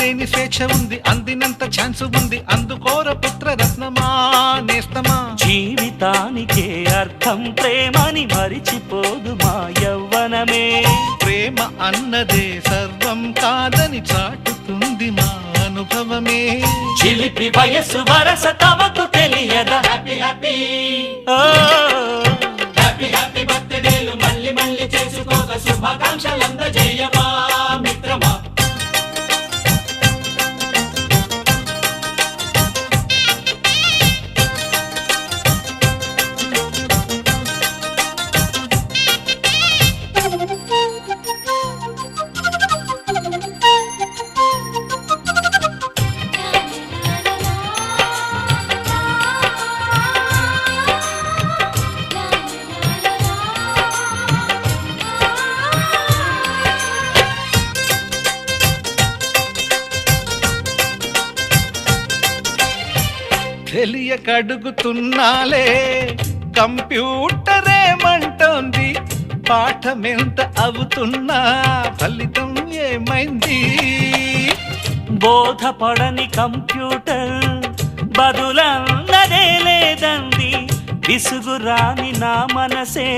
ఆపలేని స్వేచ్ఛ ఉంది, అందినంత ఛాన్స్ ఉంది, అందుకోర పుత్ర రత్నమా నేస్తమా. జీవితానికే అర్థం ప్రేమని మరిచిపోదు మా యవ్వనమే. ప్రేమ అన్నదే సర్వం కాదని చాటుతుంది మా అనుభవమే. చిలిపి వయసు వరస తమకు తెలియదా. హ్యాపీ హ్యాపీ హ్యాపీ హ్యాపీ బర్త్డేలు మళ్ళీ మళ్ళీ చేసుకోక శుభాకాంక్షలందజేయమా మిత్రమా. తెలియకడుగుతున్నాలే కంప్యూటరేమంటోంది, పాఠమెంత అవుతున్నా ఫలితం ఏమైంది. బోధపడని కంప్యూటర్ బదులన్నదే లేదంది, విసుగురాని నా మనసే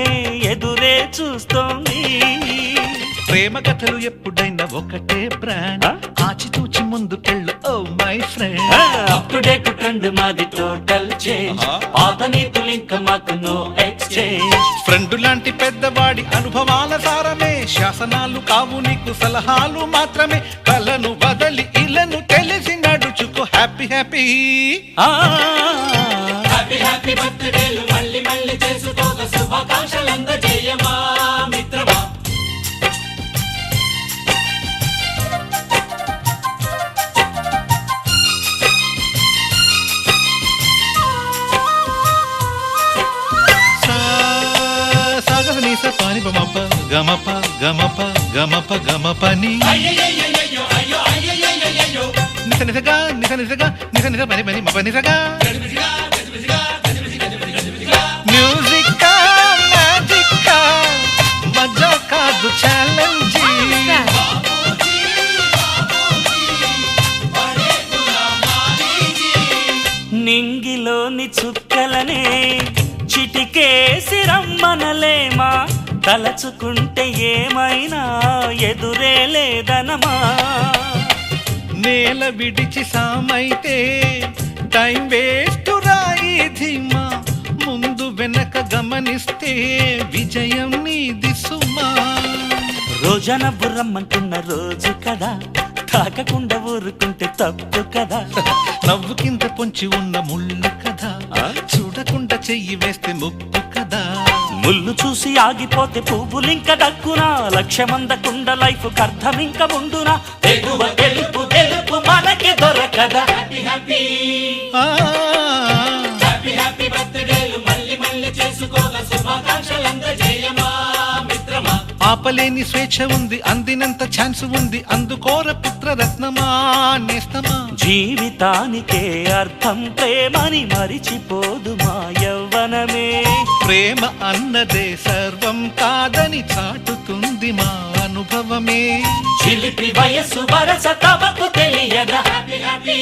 ఎదురే చూస్తోంది. ప్రేమ కథలు ఎప్పుడైనా ఒకటే బ్రాండ్, ఆచితూచి ముందుకెళ్ళు oh my friend. Up to date trend మాది టోటల్ చేంజ్, పాత నీతులు ఇంకా మాకు నో ఎక్స్చేంజ్. ఫ్రెండ్ లాంటి పెద్దవాడి అనుభవాల సారమే, శాసనాలు కావు నీకు సలహాలు మాత్రమే. కలను వదలి ఇలను తెలిసి నడుచుకో హ్యాపీ హ్యాపీ హ్యాపీ హ్యాపీ బర్త్డేలు మళ్ళీ మళ్ళీ చేసుకోక శుభాకాంక్షలందజేయమా మిత్రమా. పాని బమప గమప గమప గమప గమపని నిస నిసగా నిస నిసగా నిస నిస పని పని మప నిసగా. మ్యూజిక్ మ్యాజిక్ మజా కాదు ఛాలెంజ్. నింగిలోని చుక్కలనే చిటికేసి రమ్మనలేమా, తలచుకుంటే ఏమైనా ఎదురే లేదనమా. నేల విడిచి సామైతే టైం వేస్ట్ రాయి ధీమా, ముందు వెనక గమనిస్తే విజయం నీది సుమా. రోజన బుర్రమ్మంటున్న రోజు కదా, తాకకుండా ఊరుకుంటే తప్పు కదా. నవ్వుకింత పొంచి ఉన్న ముళ్ళు కదా, చూడకుండా చెయ్యి వేస్తే ముప్పు కదా. ముళ్ళు చూసి ఆగిపోతే పువ్వులింక దక్కునా, లక్ష్యమందకుండా లైఫ్ అర్థం ఇంక ఉండునా. తెగువ తెలుపు తెలుపు మనకి దొరకదా. హ్యాపీ హ్యాపీ హ్యాపీ హ్యాపీ బర్త్డేలు మళ్ళీ మళ్ళీ చేసుకోగా శుభాకాంక్షలందజేయమా మిత్రమా. ఆపలేని స్వేచ్ఛ ఉంది, అందినంత ఛాన్స్ ఉంది, అందుకోర పుత్ర రత్నమా నేస్తమా. జీవితానికే అర్థం ప్రేమని మరిచిపోదు మా యవ్వనమే. ప్రేమ అన్నదే సర్వం కాదని చాటుతుంది మా అనుభవమే. చిలిపి వయసు వరస తమకు తెలియదా. Happy happy